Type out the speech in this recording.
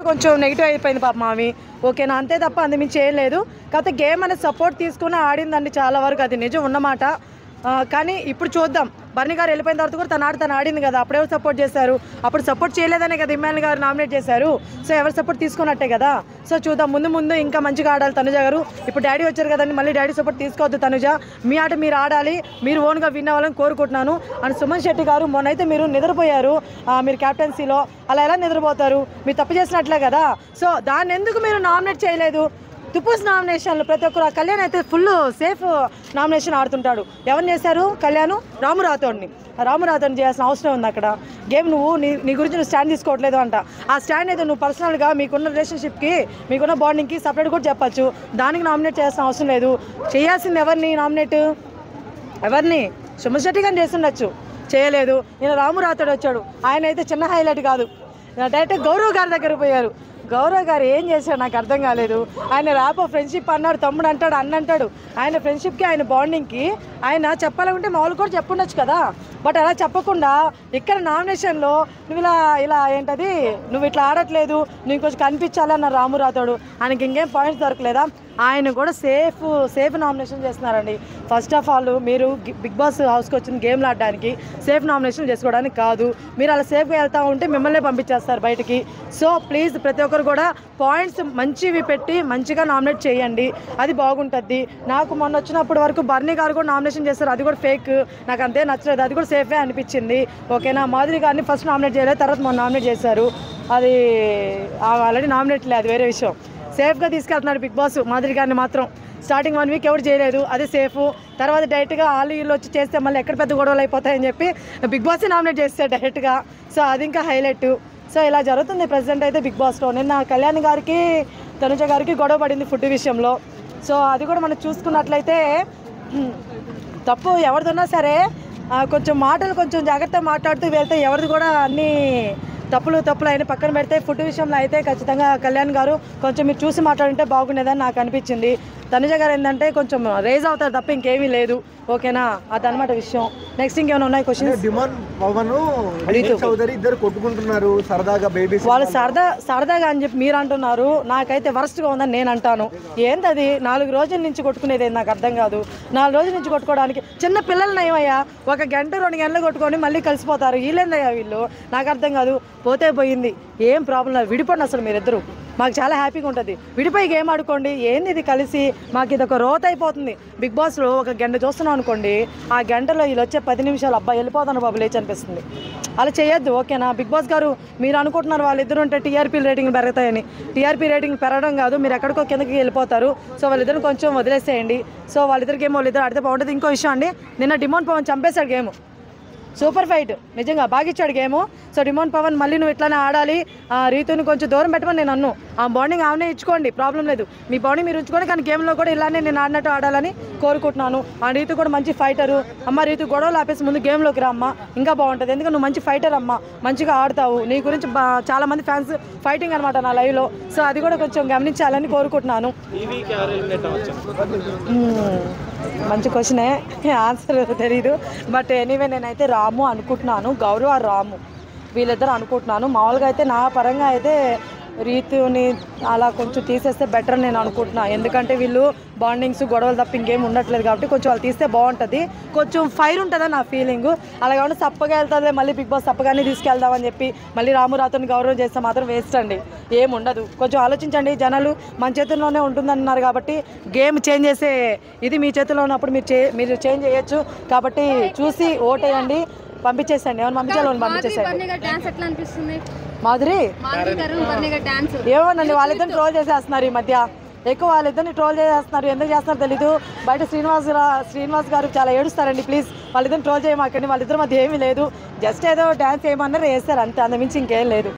కొంచెం నెగిటివ్ అయిపోయింది పాప మావి. ఓకేనా, అంతే తప్ప అంతమించి ఏం లేదు. కాకపోతే గేమ్ అనేది సపోర్ట్ తీసుకుని ఆడిందండి చాలా వరకు, అది నిజం ఉన్నమాట. కానీ ఇప్పుడు చూద్దాం, బర్నీ గారు వెళ్ళిపోయిన తర్వాత కూడా తను ఆడింది కదా, అప్పుడెవరు సపోర్ట్ చేశారు? అప్పుడు సపోర్ట్ చేయలేదనే కదా ఇమ్మానుయల్ గారు నామినేట్ చేశారు. సో ఎవరు సపోర్ట్ తీసుకున్నట్టే కదా. సో చూద్దాం, ముందు ఇంకా మంచిగా ఆడాలి తనుజ గారు. ఇప్పుడు డాడీ వచ్చారు కదండి, మళ్ళీ డాడీ సపోర్ట్ తీసుకోవద్దు తనుజ, మీ ఆట మీరు ఆడాలి, మీరు ఓన్గా విన్ అవ్వాలని కోరుకుంటున్నాను. అండ్ సుమన్ శెట్టి గారు, మొన్నైతే మీరు నిద్రపోయారు మీరు క్యాప్టెన్సీలో, అలా ఎలా నిద్రపోతారు? మీరు తప్పు చేసినట్లే కదా. సో దాన్ని ఎందుకు మీరు నామినేట్ చేయలేదు? తుప్పుస్ నామినేషన్లు ప్రతి ఒక్కరు, కళ్యాణ్ అయితే ఫుల్ సేఫ్ నామినేషన్ ఆడుతుంటాడు. ఎవరిని చేశారు? కళ్యాణ్ రాము రాథోడ్ని చేయాల్సిన అవసరం ఉంది అక్కడ. గేమ్ నువ్వు నీ గురించి నువ్వు స్టాండ్ తీసుకోవట్లేదు అంట. ఆ స్టాండ్ అయితే నువ్వు పర్సనల్గా మీకున్న రిలేషన్షిప్కి, మీకున్న బాండింగ్కి సపరేట్ కూడా చెప్పచ్చు. దానికి నామినేట్ చేయాల్సిన అవసరం లేదు. చేయాల్సింది ఎవరిని సుమన్ శెట్టి గారిని చేస్తుండొచ్చు, చేయలేదు. ఈయన రాము రాథోడ్ వచ్చాడు, ఆయన అయితే చిన్న హైలైట్ కాదు, డైరెక్ట్ గౌరవ్ గారి దగ్గర పోయారు. గౌరవ్ గారు ఏం చేశాడు నాకు అర్థం కాలేదు. ఆయన ర్యాపో ఫ్రెండ్షిప్ అన్నాడు, తమ్ముడు అంటాడు, అన్న అంటాడు. ఆయన ఫ్రెండ్షిప్కి, ఆయన బాండింగ్కి ఆయన చెప్పాలంటే మామూలు కూడా చెప్పుండొచ్చు కదా. బట్ అలా చెప్పకుండా ఇక్కడ నామినేషన్లో నువ్వు ఇలా ఏంటది, నువ్వు ఇట్లా ఆడట్లేదు, నువ్వు కొంచెం కనిపించాలన్న రాము రాథోడు, ఆయనకి ఇంకేం పాయింట్స్ దొరకలేదా? ఆయన కూడా సేఫ్ నామినేషన్ చేస్తున్నారండి. ఫస్ట్ ఆఫ్ ఆల్ మీరు బిగ్ బాస్ హౌస్కి వచ్చిన గేమ్లు ఆడడానికి, సేఫ్ నామినేషన్ చేసుకోవడానికి కాదు. మీరు అలా సేఫ్గా వెళ్తూ ఉంటే మిమ్మల్ని పంపించేస్తారు బయటికి. సో ప్లీజ్ ప్రతి ఒక్కరు కూడా పాయింట్స్ మంచివి పెట్టి మంచిగా నామినేట్ చేయండి, అది బాగుంటుంది. నాకు మొన్న వచ్చినప్పటి వరకు బర్నీ గారు కూడా నామినేషన్ చేస్తారు, అది కూడా ఫేక్, నాకు అంతే నచ్చలేదు, అది కూడా సేఫే అనిపించింది. ఓకేనా, మాధురి గారిని ఫస్ట్ నామినేట్ చేయలేదు, తర్వాత మొన్న నామినేట్ చేశారు, అది ఆల్రెడీ నామినేట్ లేదు, వేరే విషయం. సేఫ్గా తీసుకెళ్తున్నాడు బిగ్ బాస్. మాధురి గారిని మాత్రం స్టార్టింగ్ 1 వీక్ ఎవరు చేయలేదు, అదే సేఫ్. తర్వాత డైరెక్ట్గా వీళ్ళు వచ్చి చేస్తే మళ్ళీ ఎక్కడ పెద్ద గొడవలు అయిపోతాయని చెప్పి బిగ్ బాస్ నామినేట్ చేస్తారు డైరెక్ట్గా. సో అది ఇంకా హైలైట్. సో ఇలా జరుగుతుంది ప్రజెంట్ అయితే బిగ్ బాస్లో. నిన్న కళ్యాణ్ గారికి, తనుజ గారికి గొడవ పడింది ఫుడ్ విషయంలో. సో అది కూడా మనం చూసుకున్నట్లయితే తప్పు ఎవరిదన్నా సరే కొంచెం మాటలు కొంచెం జాగ్రత్తగా మాట్లాడుతూ వెళ్తే ఎవరిది కూడా అన్నీ తప్పులు అయినా పక్కన పెడితే ఫుడ్ విషయంలో అయితే ఖచ్చితంగా కళ్యాణ్ గారు కొంచెం మీరు చూసి మాట్లాడుంటే బాగుండేదని నాకు అనిపించింది. తనుజ గారు ఏంటంటే కొంచెం రేజ్ అవుతారు తప్ప ఇంకేమీ లేదు. ఓకేనా, అదనమాట విషయం. నెక్స్ట్ ఇంకేమైనా ఉన్నాయి క్వశ్చన్స్? కొట్టుకుంటున్నారు సరదాగా, వాళ్ళు సరదాగా అని చెప్పి మీరు అంటున్నారు, నాకైతే వరస్ట్గా ఉందని నేను అంటాను. ఏంటది 4 రోజుల నుంచి కొట్టుకునేది నాకు అర్థం కాదు. 4 రోజుల నుంచి కొట్టుకోవడానికి చిన్న పిల్లలు ఏమయ్యా, 1 గంట 2 గంటలు కొట్టుకొని మళ్ళీ కలిసిపోతారు, వీళ్ళేందయ్యా వీళ్ళు, నాకు అర్థం కాదు. పోతే పోయింది, ఏం ప్రాబ్లం లేదు, విడిపోండి అసలు మీరిద్దరు, మాకు చాలా హ్యాపీగా ఉంటుంది. విడిపోయి గేమ్ ఆడుకోండి, ఏంది ఇది కలిసి, మాకు ఇది ఒక రోత అయిపోతుంది. బిగ్ బాస్లో 1 గంట చూస్తున్నాం అనుకోండి, ఆ గంటలో వీళ్ళు వచ్చే 10 నిమిషాలు అబ్బాయి వెళ్ళిపోతాను బాబు లేచి అనిపిస్తుంది. అలా చేయొద్దు. ఓకేనా, బిగ్ బాస్ గారు మీరు అనుకుంటున్నారు వాళ్ళిద్దరు ఉంటే టీఆర్పీ రేటింగ్లు పెరుగుతాయని. టీఆర్పీ రేటింగ్ పెరగడం కాదు, మీరు ఎక్కడికో కిందకి వెళ్ళిపోతారు. సో వాళ్ళిద్దరు కొంచెం వదిలేసేయండి. సో వాళ్ళిద్దరు గేమ్ వాళ్ళిద్దరు ఆడితే బాగుంటుంది. ఇంకో విషయం అండి, నిన్న డిమోన్ పవన్ చంపేశాడు గేమ్, సూపర్ ఫైట్, నిజంగా బాగా ఇచ్చాడు గేము. సో డిమోన్ పవన్ మళ్ళీ నువ్వు ఇట్లానే ఆడాలి, రీతుని కొంచెం దూరం పెట్టమని నేను అన్ను. ఆ బాండింగ్ ఆమెనే ఇచ్చుకోండి, ప్రాబ్లం లేదు, మీ బాండింగ్ మీరు ఉంచుకోండి. కానీ గేమ్లో కూడా ఇలానే నేను ఆడినట్టు ఆడాలని కోరుకుంటున్నాను. ఆ రీతు కూడా మంచి ఫైటరు. అమ్మ రీతు గొడవలు ఆపేసి ముందు గేమ్లోకి రా అమ్మ, ఇంకా బాగుంటుంది. ఎందుకంటే నువ్వు మంచి ఫైటర్ అమ్మ, మంచిగా ఆడతావు, నీ గురించి చాలామంది ఫ్యాన్స్ ఫైటింగ్ అనమాట నా లైవ్లో. సో అది కూడా కొంచెం గమనించాలని కోరుకుంటున్నాను. మంచి క్వశ్చనే, ఆన్సర్ తెలీదు. బట్ ఎనీవే నేనైతే రాము అనుకుంటున్నాను, గౌరవ రాము వీళ్ళిద్దరు అనుకుంటున్నాను. మామూలుగా అయితే నా పరంగా అయితే రీతుని అలా కొంచెం తీసేస్తే బెటర్ నేను అనుకుంటున్నాను. ఎందుకంటే వీళ్ళు బాండింగ్స్ గొడవలు తప్ప ఇంకేం ఉండట్లేదు కాబట్టి కొంచెం వాళ్ళు తీస్తే బాగుంటుంది, కొంచెం ఫైర్ ఉంటుందని నా ఫీలింగు. అలాగే ఉంటే సప్పగా వెళ్తుంది, మళ్ళీ బిగ్ బాస్ సప్పగానే తీసుకెళ్దామని చెప్పి మళ్ళీ రాము రాథోడ్ని గౌరవం చేస్తే మాత్రం వేస్ట్ అండి, ఏముండదు. కొంచెం ఆలోచించండి, జనాలు మన చేతుల్లోనే ఉంటుందన్నారు కాబట్టి గేమ్ చేంజ్ చేసే ఇది మీ చేతుల్లో ఉన్నప్పుడు మీరు చేంజ్ చేయొచ్చు. కాబట్టి చూసి ఓటేయండి, పంపించేసండి, ఎవరు పంపించాలో పంపించేసండి. మాధురి ఏమోనండి, వాళ్ళిద్దరిని ట్రోల్ చేసేస్తున్నారు ఈ మధ్య, ఎక్కువ వాళ్ళిద్దరిని ట్రోల్ చేసేస్తున్నారు. ఎందుకు చేస్తున్నారో తెలీదు. బయట శ్రీనివాస్ గారు చాలా ఏడుస్తారండి, ప్లీజ్ వాళ్ళిద్దరిని ట్రోల్ చేయమాకండి. వాళ్ళిద్దరి మధ్య ఏమీ లేదు, జస్ట్ ఏదో డ్యాన్స్ ఏమన్నారు వేస్తారు అంతే, అంతమించి ఇంకేం లేదు.